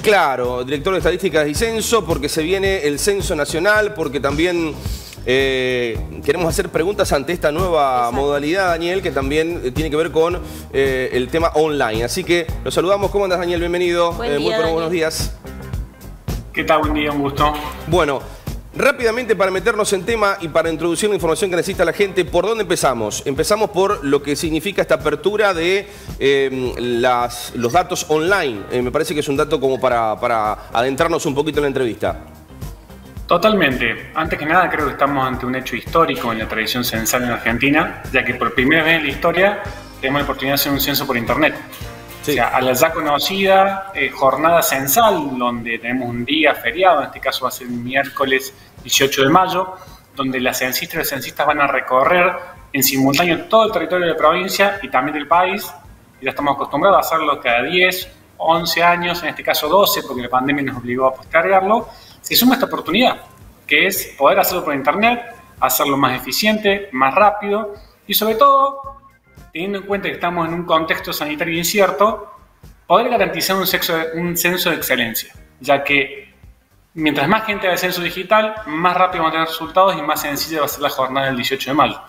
Claro, director de Estadísticas y Censo, porque se viene el Censo Nacional, porque también queremos hacer preguntas ante esta nueva modalidad, Daniel, que también tiene que ver con el tema online. Así que los saludamos. ¿Cómo andas, Daniel? Bienvenido. Muy buenos días. ¿Qué tal? Buen día, un gusto. Bueno, rápidamente para meternos en tema y para introducir la información que necesita la gente, ¿por dónde empezamos? Empezamos por lo que significa esta apertura de los datos online. Me parece que es un dato como para adentrarnos un poquito en la entrevista. Totalmente. Antes que nada, creo que estamos ante un hecho histórico en la tradición censal en Argentina, ya que por primera vez en la historia tenemos la oportunidad de hacer un censo por internet. Sí. O sea, a la ya conocida jornada censal, donde tenemos un día feriado, en este caso va a ser el miércoles 18 de mayo, donde las censistas y los censistas van a recorrer en simultáneo todo el territorio de la provincia y también del país. Y ya estamos acostumbrados a hacerlo cada 10, 11 años, en este caso 12, porque la pandemia nos obligó a postergarlo. Se suma esta oportunidad, que es poder hacerlo por internet, hacerlo más eficiente, más rápido y sobre todo, teniendo en cuenta que estamos en un contexto sanitario incierto, poder garantizar un censo de excelencia, ya que mientras más gente haga el censo digital, más rápido van a tener resultados y más sencilla va a ser la jornada del 18 de mayo.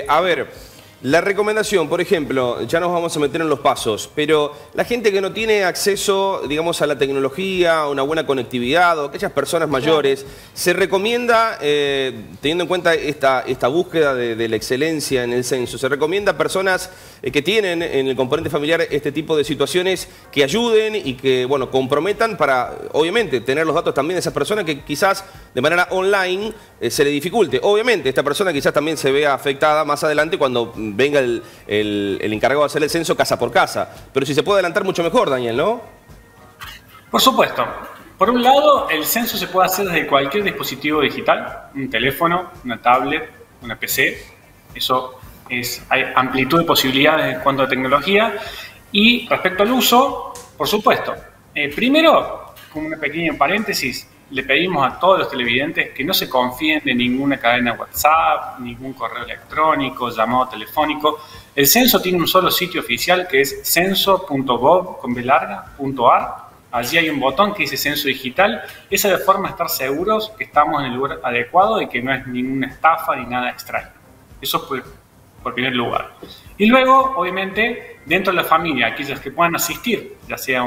A ver, la recomendación, por ejemplo, ya nos vamos a meter en los pasos, pero la gente que no tiene acceso, digamos, a la tecnología, a una buena conectividad, o aquellas personas mayores, se recomienda, teniendo en cuenta esta búsqueda de la excelencia en el censo, se recomienda a personas que tienen en el componente familiar este tipo de situaciones que ayuden y que, bueno, comprometan para, obviamente, tener los datos también de esas personas que quizás de manera online se le dificulte. Obviamente, esta persona quizás también se vea afectada más adelante cuando venga el encargado de hacer el censo casa por casa. Pero si se puede adelantar mucho mejor, Daniel, ¿no? Por supuesto. Por un lado, el censo se puede hacer desde cualquier dispositivo digital, un teléfono, una tablet, una PC. Hay amplitud de posibilidades en cuanto a tecnología. Y respecto al uso, por supuesto. Primero, como un pequeño paréntesis, le pedimos a todos los televidentes que no se confíen de ninguna cadena WhatsApp, ningún correo electrónico, llamado telefónico. El censo tiene un solo sitio oficial que es censo.gov.ar. Allí hay un botón que dice censo digital. Esa es la forma de estar seguros que estamos en el lugar adecuado y que no es ninguna estafa ni nada extraño. Eso por primer lugar. Y luego, obviamente, dentro de la familia, aquellos que puedan asistir, ya sea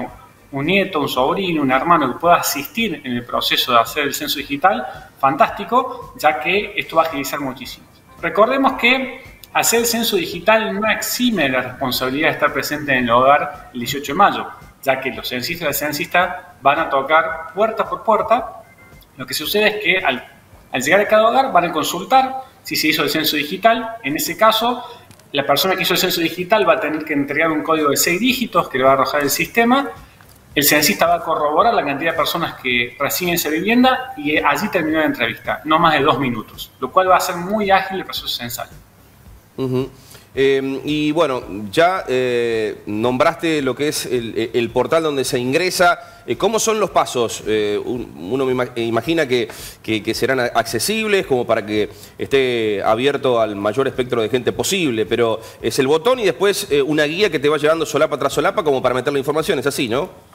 un nieto, un sobrino, un hermano que pueda asistir en el proceso de hacer el censo digital, fantástico, ya que esto va a agilizar muchísimo. Recordemos que hacer el censo digital no exime de la responsabilidad de estar presente en el hogar el 18 de mayo, ya que los censistas y las censistas van a tocar puerta por puerta. Lo que sucede es que al llegar a cada hogar van a consultar si se hizo el censo digital. En ese caso, la persona que hizo el censo digital va a tener que entregar un código de 6 dígitos que le va a arrojar el sistema. El censista va a corroborar la cantidad de personas que reciben esa vivienda y allí terminó la entrevista, no más de 2 minutos, lo cual va a ser muy ágil el proceso censal. Y bueno, ya nombraste lo que es el portal donde se ingresa. ¿Cómo son los pasos? Uno me imagina que serán accesibles como para que esté abierto al mayor espectro de gente posible, pero es el botón y después una guía que te va llevando solapa tras solapa como para meter la información, ¿es así, no?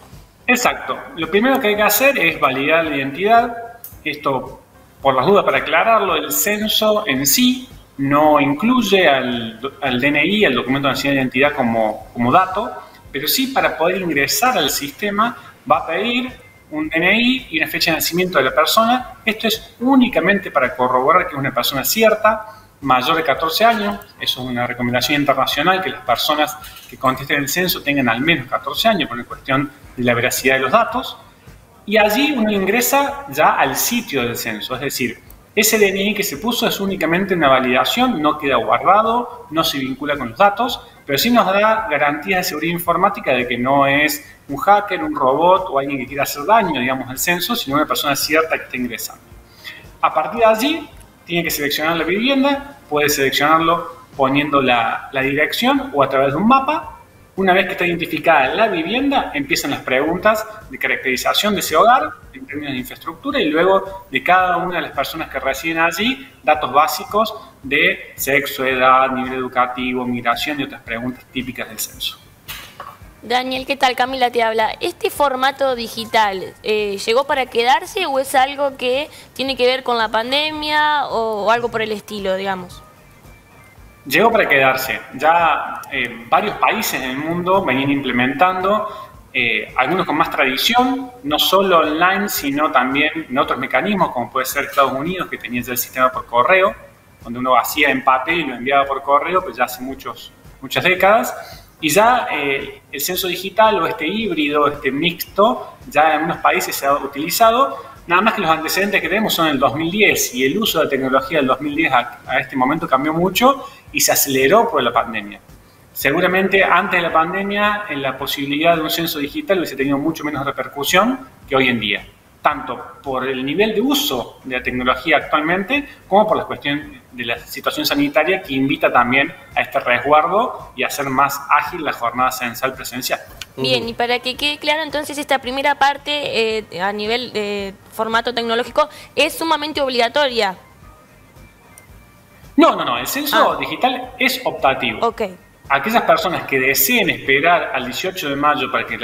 Exacto. Lo primero que hay que hacer es validar la identidad. Esto, por las dudas, para aclararlo, el censo en sí no incluye al DNI, al documento de nacional de identidad como dato, pero sí para poder ingresar al sistema va a pedir un DNI y una fecha de nacimiento de la persona. Esto es únicamente para corroborar que es una persona cierta, mayor de 14 años. Eso es una recomendación internacional, que las personas que contesten el censo tengan al menos 14 años por una cuestión de la veracidad de los datos. Y allí uno ingresa ya al sitio del censo, es decir, ese DNI que se puso es únicamente una validación, no queda guardado, no se vincula con los datos, pero sí nos da garantías de seguridad informática de que no es un hacker, un robot o alguien que quiera hacer daño, digamos, al censo, sino una persona cierta que está ingresando. A partir de allí, tiene que seleccionar la vivienda, puede seleccionarlo poniendo la dirección o a través de un mapa. Una vez que está identificada la vivienda, empiezan las preguntas de caracterización de ese hogar en términos de infraestructura y luego de cada una de las personas que residen allí, datos básicos de sexo, edad, nivel educativo, migración y otras preguntas típicas del censo. Daniel, ¿qué tal? Camila te habla. ¿Este formato digital llegó para quedarse o es algo que tiene que ver con la pandemia o algo por el estilo, digamos? Llegó para quedarse. Ya varios países en el mundo venían implementando, algunos con más tradición, no solo online, sino también en otros mecanismos, como puede ser Estados Unidos, que tenía ya el sistema por correo, donde uno hacía en papel y lo enviaba por correo, pues ya hace muchas décadas. Y ya el censo digital o este híbrido, este mixto, ya en algunos países se ha utilizado, nada más que los antecedentes que tenemos son el 2010 y el uso de la tecnología del 2010 a este momento cambió mucho y se aceleró por la pandemia. Seguramente antes de la pandemia la posibilidad de un censo digital hubiese tenido mucho menos repercusión que hoy en día, tanto por el nivel de uso de la tecnología actualmente como por la cuestión de la situación sanitaria que invita también a este resguardo y a hacer más ágil la jornada censal presencial. Bien, y para que quede claro, entonces esta primera parte a nivel de formato tecnológico es sumamente obligatoria. No, el censo digital es optativo. Ok. Aquellas personas que deseen esperar al 18 de mayo para que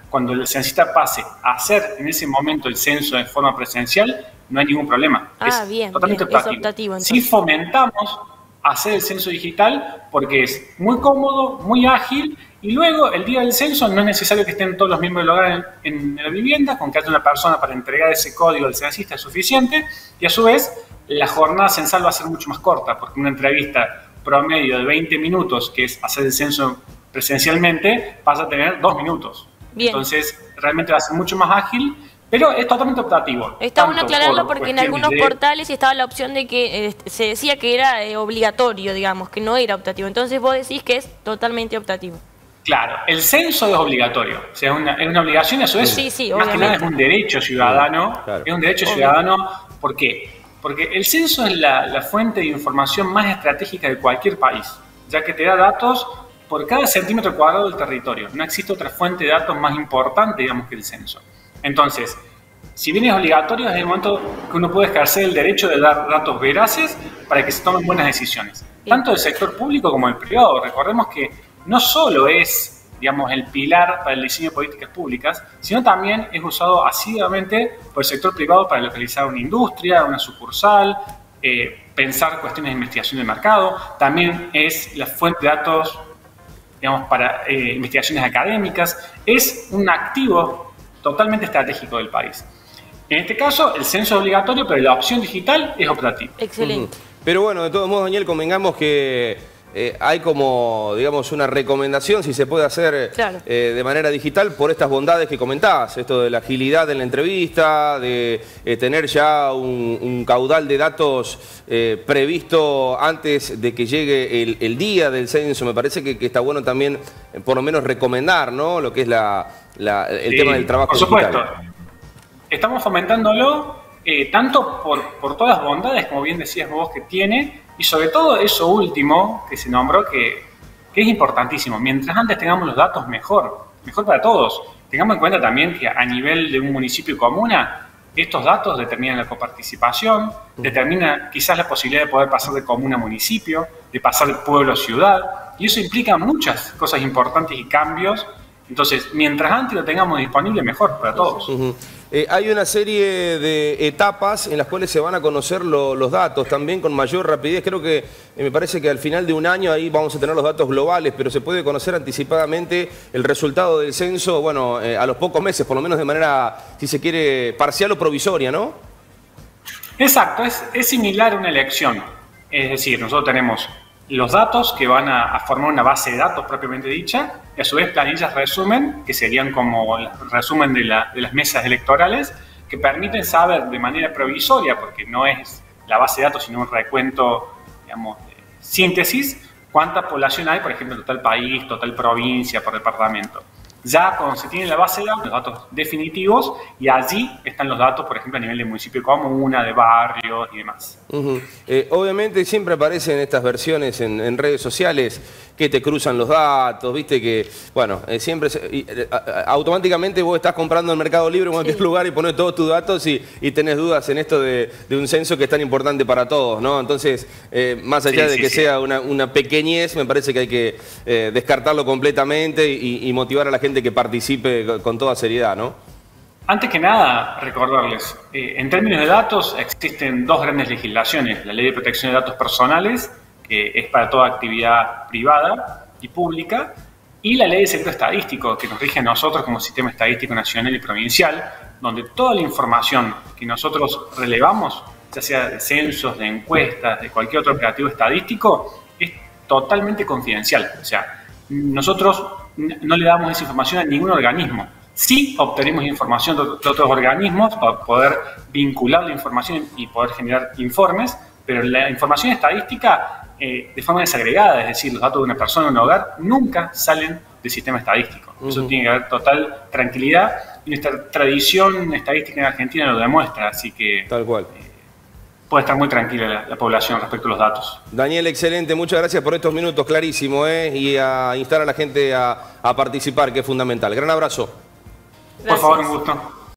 cuando el censista pase a hacer en ese momento el censo de forma presencial, no hay ningún problema. Bien, totalmente bien, optativo. Es optativo, sí fomentamos hacer el censo digital porque es muy cómodo, muy ágil, y luego el día del censo no es necesario que estén todos los miembros del hogar en la vivienda, con que haya una persona para entregar ese código al censista es suficiente, y a su vez la jornada censal va a ser mucho más corta, porque una entrevista promedio de 20 minutos, que es hacer el censo presencialmente, pasa a tener 2 minutos. Bien. Entonces, realmente va a ser mucho más ágil, pero es totalmente optativo. Está bueno aclararlo porque en algunos portales estaba la opción de que se decía que era obligatorio, digamos, que no era optativo. Entonces vos decís que es totalmente optativo. Claro, el censo es obligatorio, o sea, es una obligación y a su vez, sí, más que nada es un derecho ciudadano. Claro. Es un derecho ciudadano, ¿por qué? Porque el censo es la fuente de información más estratégica de cualquier país, ya que te da datos por cada centímetro cuadrado del territorio. No existe otra fuente de datos más importante, digamos, que el censo. Entonces, si bien es obligatorio, es el momento que uno puede ejercer el derecho de dar datos veraces para que se tomen buenas decisiones, tanto del sector público como del privado. Recordemos que no solo es, digamos, el pilar para el diseño de políticas públicas, sino también es usado asiduamente por el sector privado para localizar una industria, una sucursal, pensar cuestiones de investigación de mercado. También es la fuente de datos, digamos, para investigaciones académicas. Es un activo totalmente estratégico del país. En este caso, el censo es obligatorio, pero la opción digital es optativa. Excelente. Pero bueno, de todos modos, Daniel, convengamos que hay como, digamos, una recomendación, si se puede hacer de manera digital, por estas bondades que comentabas, esto de la agilidad en la entrevista, de tener ya un caudal de datos previsto antes de que llegue el día del censo. Me parece que está bueno también, por lo menos, recomendar, ¿no?, lo que es el tema del trabajo digital. Por supuesto. Estamos fomentándolo tanto por todas las bondades, como bien decías vos, que tiene, y sobre todo eso último que se nombró, que es importantísimo. Mientras antes tengamos los datos, mejor para todos. Tengamos en cuenta también que a nivel de un municipio y comuna, estos datos determinan la coparticipación, determinan quizás la posibilidad de poder pasar de comuna a municipio, de pasar de pueblo a ciudad, y eso implica muchas cosas importantes y cambios. Entonces, mientras antes lo tengamos disponible, mejor para todos. Hay una serie de etapas en las cuales se van a conocer los datos también con mayor rapidez. Creo que me parece que al final de un año ahí vamos a tener los datos globales, pero se puede conocer anticipadamente el resultado del censo, bueno, a los pocos meses, por lo menos de manera, si se quiere, parcial o provisoria, ¿no? Exacto, es similar a una elección. Es decir, nosotros tenemos los datos que van a formar una base de datos propiamente dicha, y a su vez planillas resumen, que serían como el resumen de las mesas electorales, que permiten saber de manera provisoria, porque no es la base de datos, sino un recuento, digamos, de síntesis, cuánta población hay, por ejemplo, en total país, total provincia, por departamento. Ya cuando se tiene la base de datos, los datos definitivos, y allí están los datos, por ejemplo, a nivel de municipio y comuna, de barrios y demás. Obviamente siempre aparecen estas versiones en redes sociales que te cruzan los datos, viste que, bueno, siempre automáticamente vos estás comprando en Mercado Libre en cualquier lugar y pones todos tus datos y tenés dudas en esto de un censo que es tan importante para todos, ¿no? Entonces, más allá de que sea una pequeñez, me parece que hay que descartarlo completamente y motivar a la gente que participe con toda seriedad, ¿no? Antes que nada, recordarles, en términos de datos existen dos grandes legislaciones, la Ley de Protección de Datos Personales, que es para toda actividad privada y pública, y la Ley de Secreto Estadístico, que nos rige a nosotros como Sistema Estadístico Nacional y Provincial, donde toda la información que nosotros relevamos, ya sea de censos, de encuestas, de cualquier otro operativo estadístico, es totalmente confidencial. O sea, nosotros no le damos esa información a ningún organismo. Sí obtenemos información de otros organismos para poder vincular la información y poder generar informes, pero la información estadística de forma desagregada, es decir, los datos de una persona en un hogar nunca salen del sistema estadístico. Eso tiene que haber total tranquilidad y nuestra tradición estadística en Argentina lo demuestra, así que tal cual. Puede estar muy tranquila la población respecto a los datos. Daniel, excelente, muchas gracias por estos minutos, clarísimo, y a instar a la gente a participar, que es fundamental. Gran abrazo. Gracias. Por favor, un gusto.